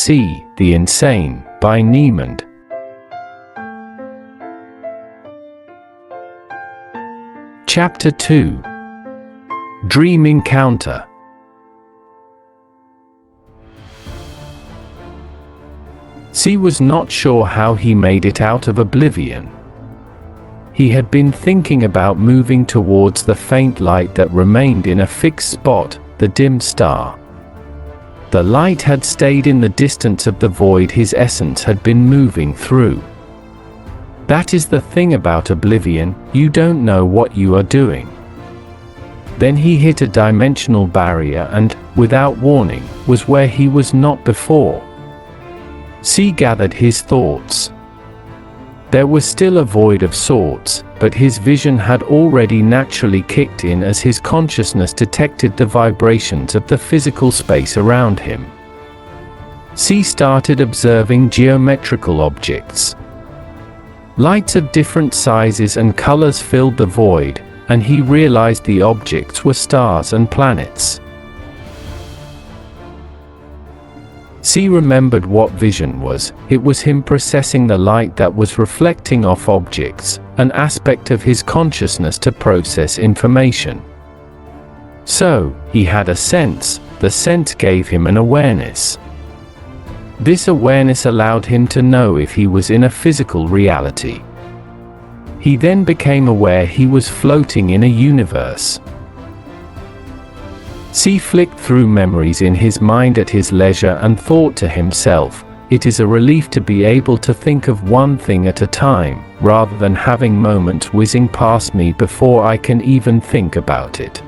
C. The Insane, by Niemand. Chapter 2. Dream Encounter. C was not sure how he made it out of oblivion. He had been thinking about moving towards the faint light that remained in a fixed spot, the dim star. The light had stayed in the distance of the void his essence had been moving through. That is the thing about oblivion, you don't know what you are doing. Then he hit a dimensional barrier and, without warning, was where he was not before. C gathered his thoughts. There was still a void of sorts, but his vision had already naturally kicked in as his consciousness detected the vibrations of the physical space around him. C started observing geometrical objects. Lights of different sizes and colors filled the void, and he realized the objects were stars and planets. C remembered what vision was. It was him processing the light that was reflecting off objects, an aspect of his consciousness to process information. So, he had a sense, the sense gave him an awareness. This awareness allowed him to know if he was in a physical reality. He then became aware he was floating in a universe. C flicked through memories in his mind at his leisure and thought to himself, it is a relief to be able to think of one thing at a time, rather than having moments whizzing past me before I can even think about it.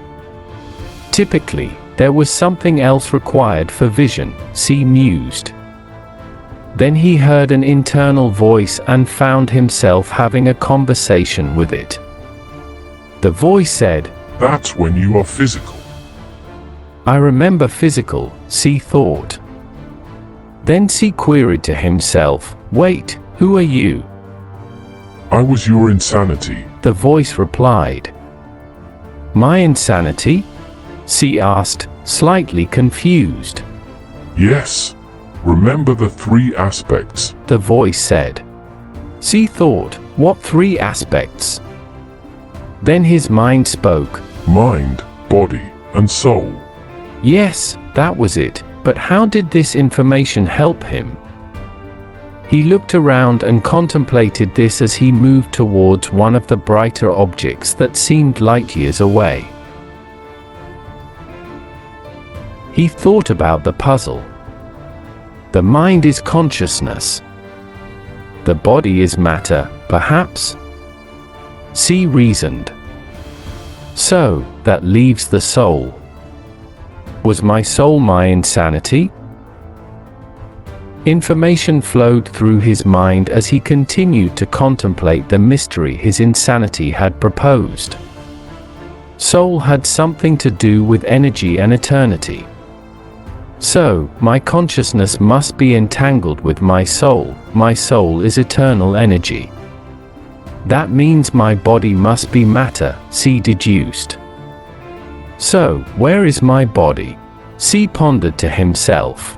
Typically, there was something else required for vision, C mused. Then he heard an internal voice and found himself having a conversation with it. The voice said, "That's when you are physical." I remember physical, C thought. Then C queried to himself, wait, who are you? I was your insanity, the voice replied. My insanity? C asked, slightly confused. Yes. Remember the three aspects, the voice said. C thought, what three aspects? Then his mind spoke. Mind, body, and soul. Yes, that was it, but how did this information help him? He looked around and contemplated this as he moved towards one of the brighter objects that seemed light years away. He thought about the puzzle. The mind is consciousness. The body is matter, perhaps? C reasoned. So, that leaves the soul. Was my soul my insanity? Information flowed through his mind as he continued to contemplate the mystery his insanity had proposed. Soul had something to do with energy and eternity. So, my consciousness must be entangled with my soul is eternal energy. That means my body must be matter, C deduced. So, where is my body? C pondered to himself.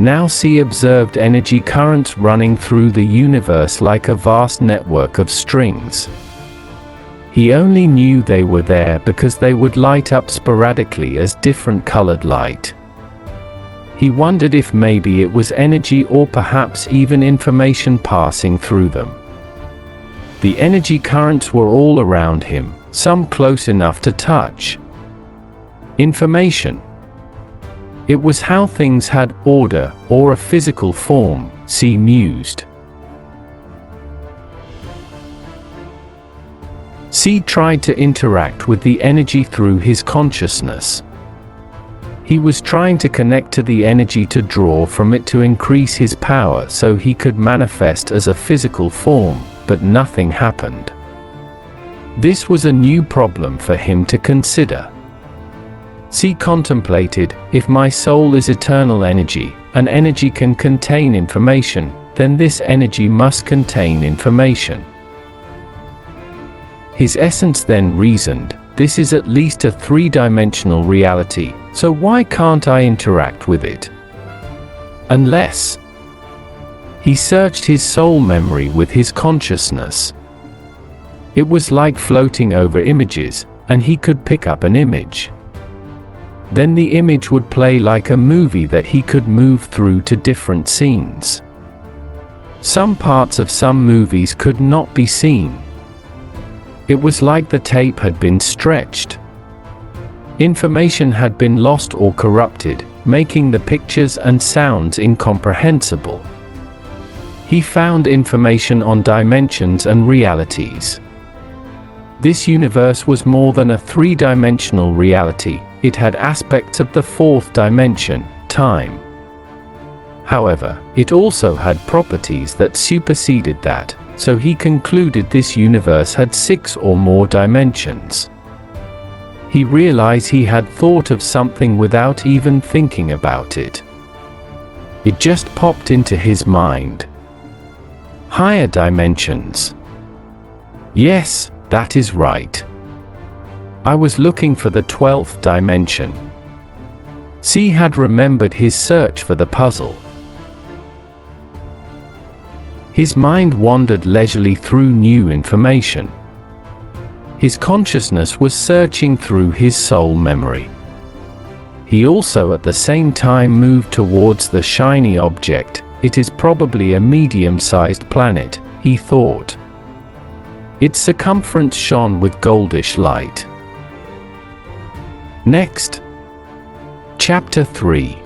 Now C observed energy currents running through the universe like a vast network of strings. He only knew they were there because they would light up sporadically as different colored light. He wondered if maybe it was energy or perhaps even information passing through them. The energy currents were all around him, some close enough to touch. Information. It was how things had order or a physical form, C mused. C tried to interact with the energy through his consciousness. He was trying to connect to the energy to draw from it to increase his power so he could manifest as a physical form, but nothing happened. This was a new problem for him to consider. C contemplated, if my soul is eternal energy, and energy can contain information, then this energy must contain information. His essence then reasoned, this is at least a three-dimensional reality, so why can't I interact with it? Unless he searched his soul memory with his consciousness. It was like floating over images, and he could pick up an image. Then the image would play like a movie that he could move through to different scenes. Some parts of some movies could not be seen. It was like the tape had been stretched. Information had been lost or corrupted, making the pictures and sounds incomprehensible. He found information on dimensions and realities. This universe was more than a three-dimensional reality, it had aspects of the fourth dimension, time. However, it also had properties that superseded that, so he concluded this universe had 6 or more dimensions. He realized he had thought of something without even thinking about it. It just popped into his mind. Higher dimensions. Yes, that is right. I was looking for the 12th dimension. C had remembered his search for the puzzle. His mind wandered leisurely through new information. His consciousness was searching through his soul memory. He also at the same time moved towards the shiny object. It is probably a medium-sized planet, he thought. Its circumference shone with goldish light. Next. Chapter 3.